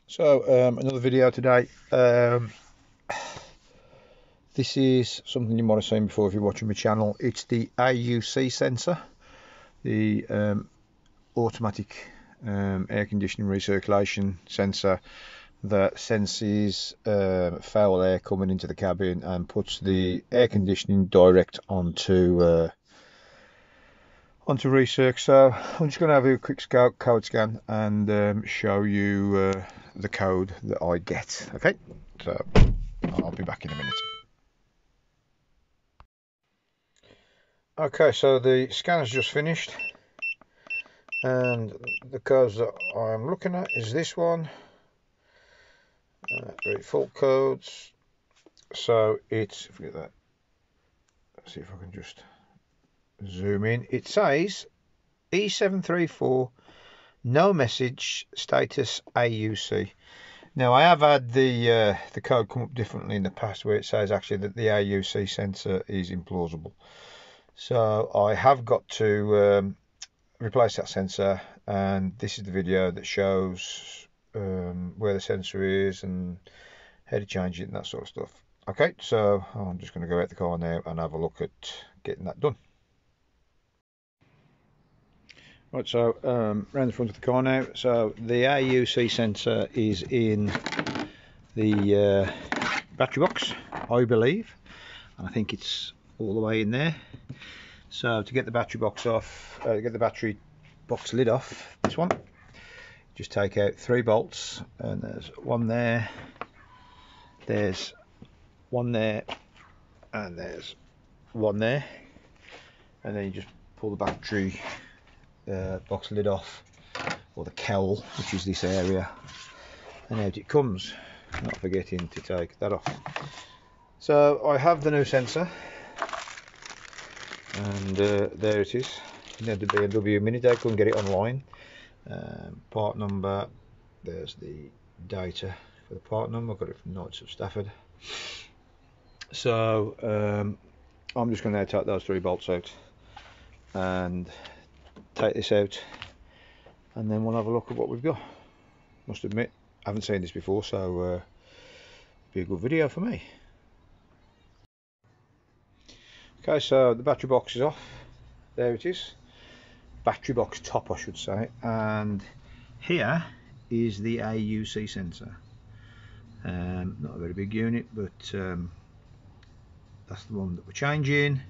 So another video today. This is something you might have seen before if you're watching my channel. It's the AUC sensor, the automatic air conditioning recirculation sensor that senses foul air coming into the cabin and puts the air conditioning direct onto recirc. So I'm just going to have a quick code scan and show you the code that I get. Okay, so I'll be back in a minute. Okay, so the scan has just finished and the codes that I'm looking at is this one. Great fault codes. So it's, forget that. Let's see if I can just zoom in. It says E734 no message status AUC. Now I have had the code come up differently in the past where it says actually that the AUC sensor is implausible. So I have got to replace that sensor, and this is the video that shows where the sensor is and how to change it and that sort of stuff. Okay, so I'm just going to go out the car now and have a look at getting that done. Right, so around the front of the car now. So the AUC sensor is in the battery box, I believe, and I think it's all the way in there. So to get the battery box off, get the battery box lid off, this one, just take out 3 bolts, and there's one there, there's one there, and there's one there, and then you just pull the battery box lid off, or the cowl, which is this area, and out it comes, not forgetting to take that off. So I have the new sensor, and there it is. You know, the BMW Minute, I couldn't get it online. Part number, there's the data for the part number. I got it from Knights of Stafford. So I'm just going to take those 3 bolts out and take this out, and then we'll have a look at what we've got. Must admit, I haven't seen this before, so it'll be a good video for me. Okay, so the battery box is off. There it is. Battery box top, I should say. And here is the AUC sensor. Not a very big unit, but that's the one that we're changing.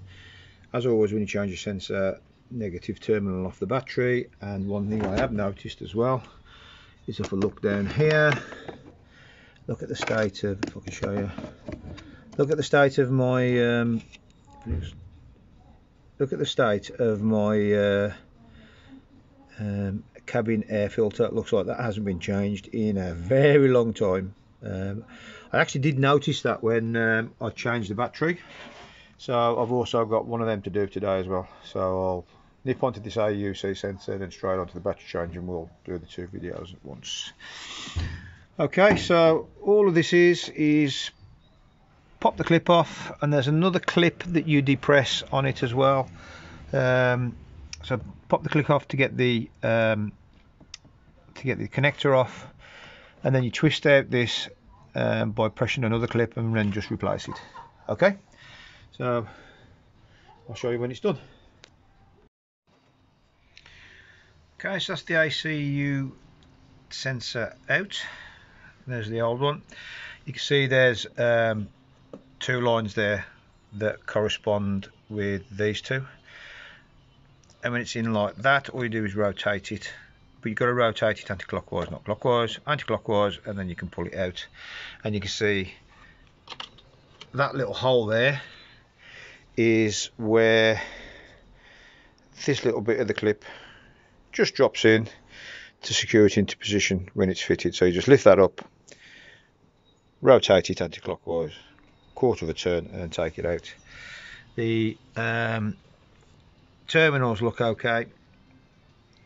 As always, when you change your sensor, negative terminal off the battery. And one thing I have noticed as well is if I look down here, look at the state of, if I can show you, look at the state of my cabin air filter. It looks like that hasn't been changed in a very long time. I actually did notice that when I changed the battery, so I've also got one of them to do today as well. So I'll nip onto this AUC sensor, then straight onto the battery change, and we'll do the 2 videos at once. Okay, so all of this is pop the clip off, and there's another clip that you depress on it as well. So pop the clip off to get the connector off, and then you twist out this by pressing another clip and then just replace it. Okay, so I'll show you when it's done. Okay, so that's the ACU sensor out. There's the old one. You can see there's 2 lines there that correspond with these 2, and when it's in like that, all you do is rotate it, but you've got to rotate it anti-clockwise, not clockwise, anti-clockwise, and then you can pull it out, and you can see that little hole there is where this little bit of the clip just drops in to secure it into position when it's fitted. So you just lift that up, rotate it anti-clockwise, quarter of a turn, and then take it out. The terminals look okay,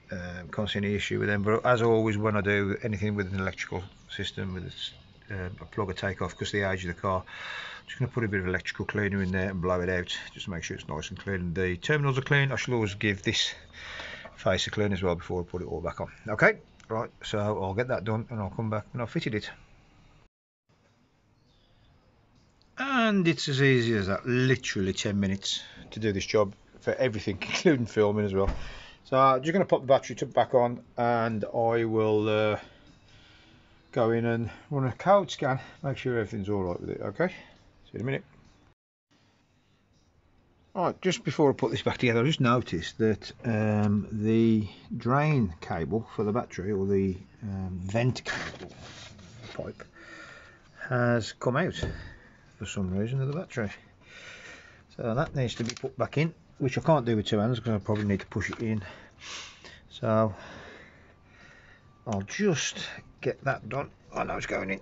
can't see any issue with them, but as always when I do anything with an electrical system, with a plug or take off, because of the age of the car, I'm just going to put a bit of electrical cleaner in there and blow it out just to make sure it's nice and clean. And the terminals are clean. I should always give this face a clean as well before I put it all back on. Okay, Right, so I'll get that done and I'll come back and I've fitted it. And it's as easy as that, literally 10 minutes to do this job for everything, including filming as well. So I'm just going to pop the battery back on, and I will go in and run a code scan, make sure everything's alright with it. Okay, see you in a minute. Alright, just before I put this back together, I just noticed that the drain cable for the battery, or the vent cable pipe, has come out for some reason of the battery. So that needs to be put back in, which I can't do with two hands because I probably need to push it in. So I'll just get that done. I know it's going in.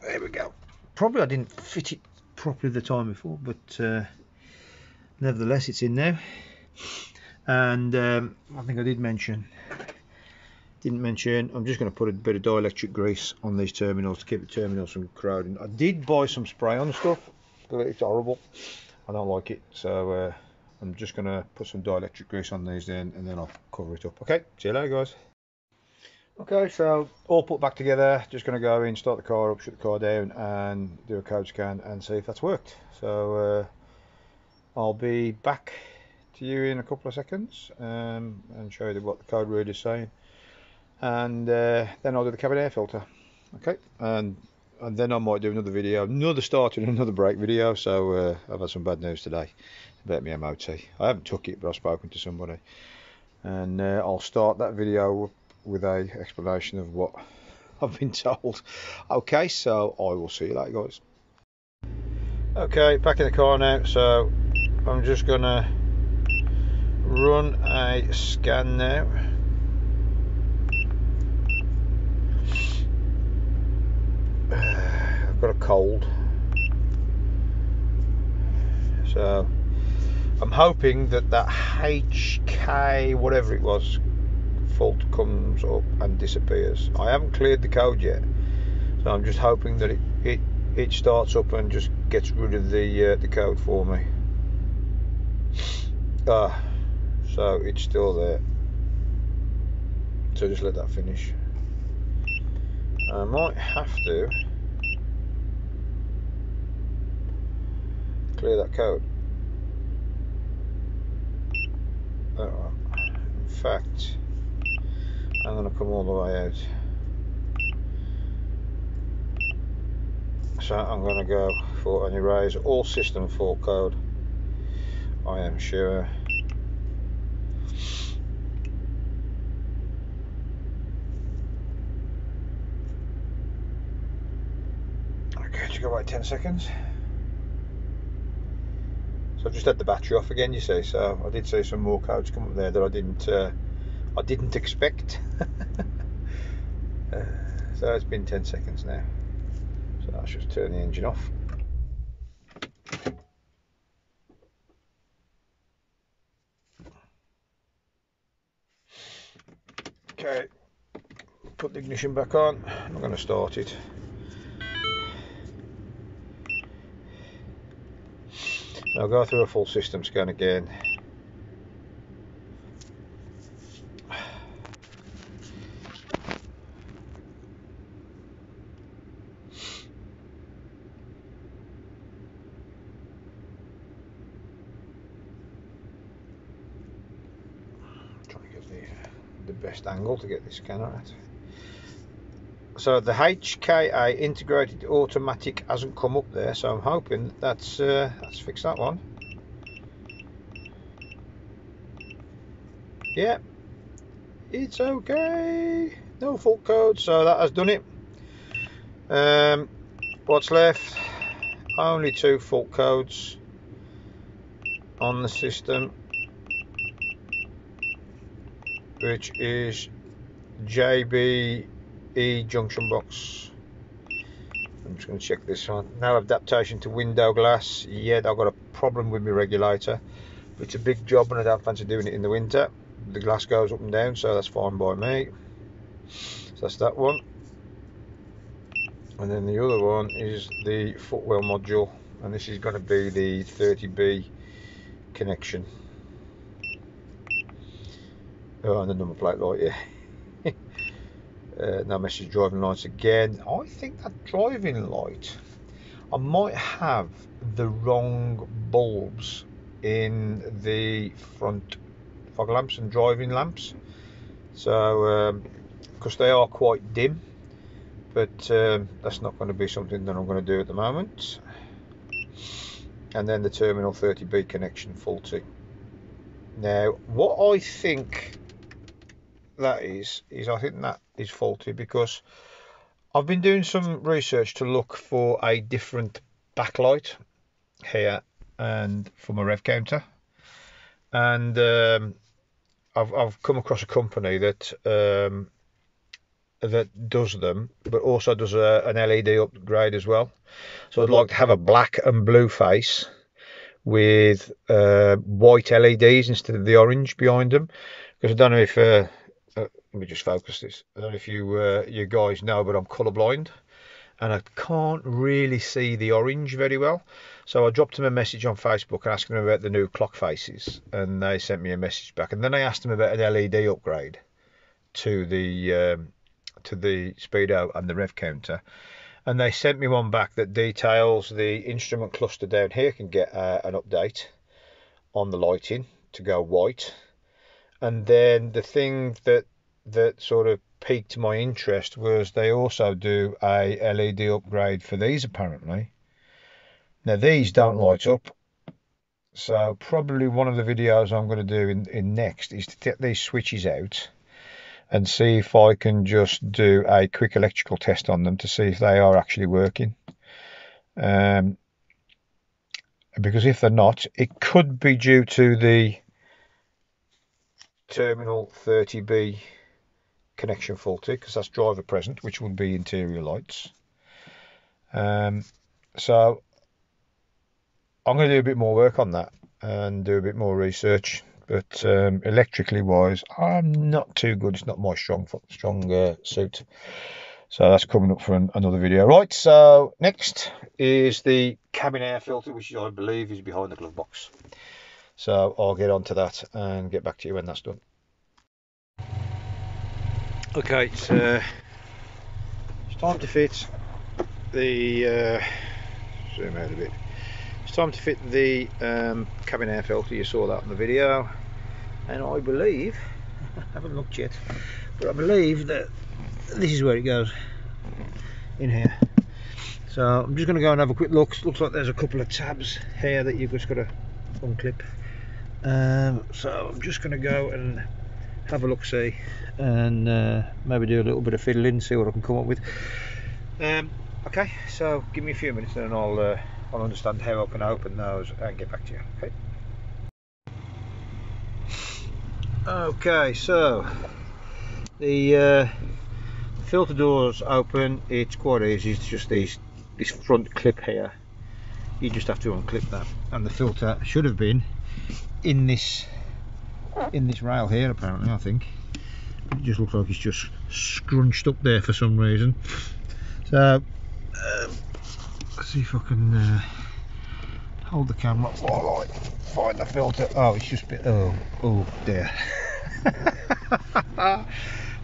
There we go. Probably I didn't fit it properly the time before, but nevertheless it's in now. And I think I didn't mention, I'm just going to put a bit of dielectric grease on these terminals to keep the terminals from corroding. I did buy some spray on stuff, but it's horrible. I don't like it, so I'm just going to put some dielectric grease on these then, and then I'll cover it up. Okay, see you later guys. Okay, so all put back together, just going to go in, start the car up, shut the car down and do a code scan and see if that's worked. So I'll be back to you in a couple of seconds and show you what the code reader is saying, and then I'll do the cabin air filter. Okay, and then I might do another video, another start and another break video. So I've had some bad news today about my MOT. I haven't took it, but I've spoken to somebody, and I'll start that video with a explanation of what I've been told. Okay, so I will see you later guys. Okay, back in the car now, so I'm just gonna run a scan now. I've got a cold, so I'm hoping that HK whatever it was fault comes up and disappears. I haven't cleared the code yet, so I'm just hoping that it starts up and just gets rid of the code for me. So it's still there, so just let that finish. I might have to clear that code. In fact, I'm going to come all the way out. So I'm going to go for an erase all system fault code. I am sure. Okay, just go wait 10 seconds. So I've just had the battery off again, you see. So I did see some more codes come up there that I didn't expect. So it's been 10 seconds now. So let's just turn the engine off. Okay, put the ignition back on. I'm going to start it. I'll go through a full system scan again. Trying to get the best angle to get this scanner at. So the HKA integrated automatic hasn't come up there, so I'm hoping that's fixed that one. Yeah, it's okay. No fault code, so that has done it. What's left? Only 2 fault codes on the system, which is JBE junction box. I'm just going to check this one. No adaptation to window glass yet. I've got a problem with my regulator. It's a big job and I don't fancy doing it in the winter. The glass goes up and down, so that's fine by me. So that's that one. And then the other one is the footwell module, and this is going to be the 30B connection. Oh, and the number plate light, yeah. No message driving lights again. I think that driving light, I might have the wrong bulbs in the front fog lamps and driving lamps, so because they are quite dim, but that's not going to be something that I'm going to do at the moment. And then the terminal 30B connection faulty. Now what I think that is I think that is faulty because I've been doing some research to look for a different backlight here and from a rev counter, and I've come across a company that that does them, but also does an LED upgrade as well. So I'd like to have a black and blue face with white LEDs instead of the orange behind them, because I don't know if let me just focus this. I don't know if you guys know, but I'm colourblind and I can't really see the orange very well. So I dropped them a message on Facebook asking them about the new clock faces, and they sent me a message back. And then I asked them about an LED upgrade to the speedo and the rev counter, and they sent me one back that details the instrument cluster down here can get an update on the lighting to go white. And then the thing that sort of piqued my interest was they also do a LED upgrade for these apparently. Now these don't light up, so probably one of the videos I'm going to do in next is to take these switches out and see if I can just do a quick electrical test on them to see if they are actually working. Because if they're not, it could be due to the terminal 30B connection faulty, because that's driver present, which would be interior lights. So I'm going to do a bit more work on that and do a bit more research, but electrically wise I'm not too good. It's not my strong suit, so that's coming up for another video. Right, so next is the cabin air filter, which I believe is behind the glove box, so I'll get on to that and get back to you when that's done. Okay, it's time to fit the zoom out a bit. It's time to fit the cabin air filter. You saw that in the video, and I believe, I haven't looked yet, but I believe that this is where it goes, in here. So I'm just going to go and have a quick look. Looks like there's a couple of tabs here that you've just got to unclip. So I'm just going to go and have a look, see, and maybe do a little bit of fiddling, see what I can come up with. Okay, so give me a few minutes and I'll understand how I can open those and get back to you. Okay. Okay, so the filter doors open. It's quite easy. It's just this front clip here. You just have to unclip that, and the filter should have been in this rail here. Apparently, I think it just looks like it's just scrunched up there for some reason. So let's see if I can hold the camera while I find the filter. Oh, it's just bit. Oh dear.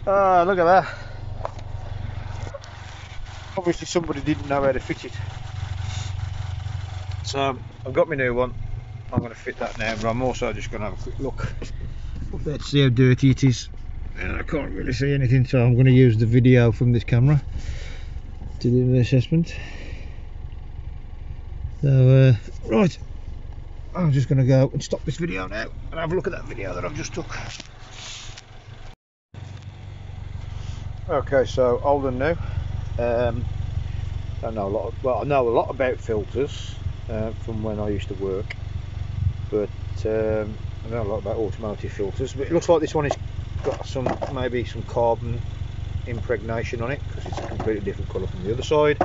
Oh, look at that. Obviously somebody didn't know how to fit it. So I've got my new one. I'm going to fit that now, but I'm also just going to have a quick look up there to see how dirty it is. And I can't really see anything, so I'm going to use the video from this camera to do the assessment. So right, I'm just going to go and stop this video now and have a look at that video that I've just took. Okay, so old and new. I know a lot. Well, I know a lot about filters from when I used to work, but I know a lot about automotive filters. But it looks like this one has got maybe some carbon impregnation on it, because it's a completely different colour from the other side,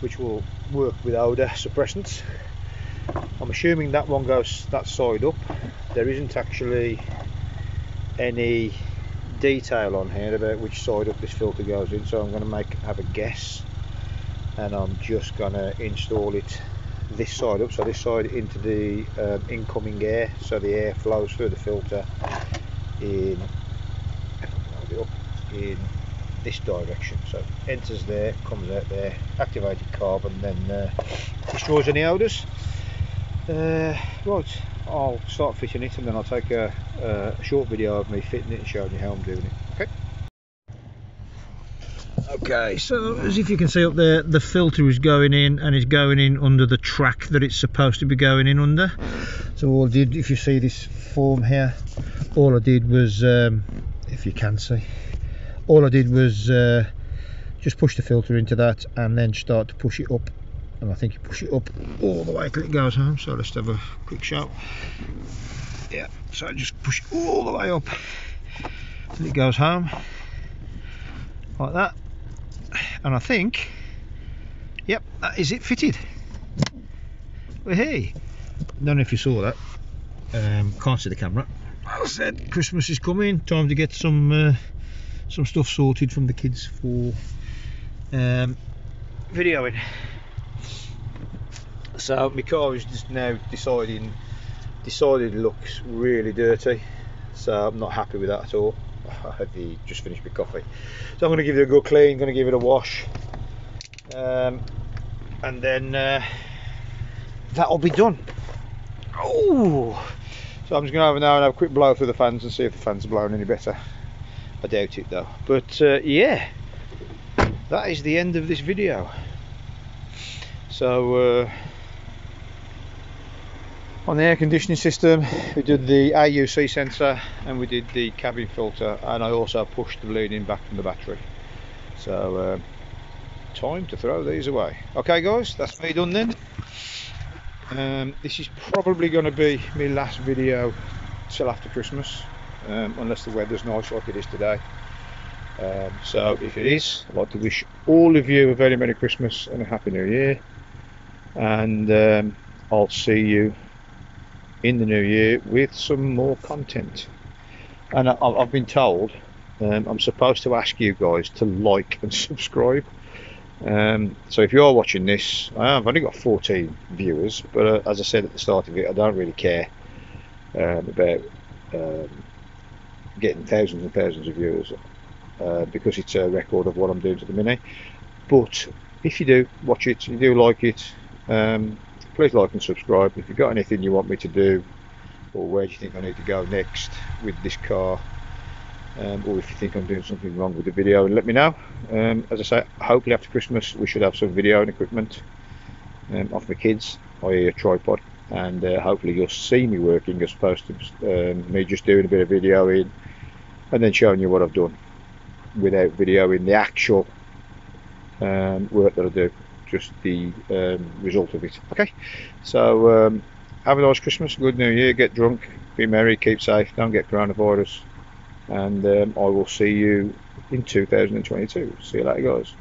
which will work with odour suppressants. I'm assuming that one goes that side up. There isn't actually any detail on here about which side up this filter goes in, so I'm going to have a guess, and I'm just going to install it this side up, so this side into the incoming air, so the air flows through the filter in this direction. So enters there, comes out there, activated carbon, then destroys any odours. Right, I'll start fitting it, and then I'll take a short video of me fitting it and showing you how I'm doing it. Okay. Okay, so as if you can see up there, the filter is going in, and is going in under the track that it's supposed to be going in under. So all I did, if you see this form here, all I did was, if you can see, all I did was just push the filter into that, and then start to push it up. And I think you push it up all the way till it goes home. So let's have a quick show. Yeah, so just push it all the way up till it goes home, like that. And I think, yep, that is it fitted. Well, hey, don't know if you saw that. Can't see the camera. As I said, Christmas is coming. Time to get some stuff sorted from the kids for videoing. So my car is just now decided it looks really dirty, so I'm not happy with that at all. I had just finished my coffee, so I'm going to give it a good clean, going to give it a wash, and then that'll be done. Oh, so I'm just going to have a quick blow through the fans and see if the fans are blowing any better. I doubt it though. But yeah, that is the end of this video. So on the air conditioning system, we did the AUC sensor and we did the cabin filter, and I also pushed the bleeding back from the battery. So time to throw these away. Okay guys, that's me done then. This is probably going to be my last video till after Christmas, unless the weather's nice like it is today. So if it is, I'd like to wish all of you a very Merry Christmas and a Happy New Year, and I'll see you in the new year with some more content. And I've been told I'm supposed to ask you guys to like and subscribe. So if you're watching this, I've only got 14 viewers, but as I said at the start of it, I don't really care about getting thousands and thousands of viewers, because it's a record of what I'm doing to the Mini. But if you do watch it, you do like it, please like and subscribe. If you've got anything you want me to do, or where do you think I need to go next with this car, or if you think I'm doing something wrong with the video, let me know. As I say, hopefully after Christmas we should have some video and equipment off my kids, i.e. a tripod, and hopefully you'll see me working as opposed to me just doing a bit of videoing and then showing you what I've done without videoing the actual work that I do, just the result of it. Okay, so have a nice Christmas, good New Year, get drunk, be merry, keep safe, don't get coronavirus, and I will see you in 2022. See you later guys.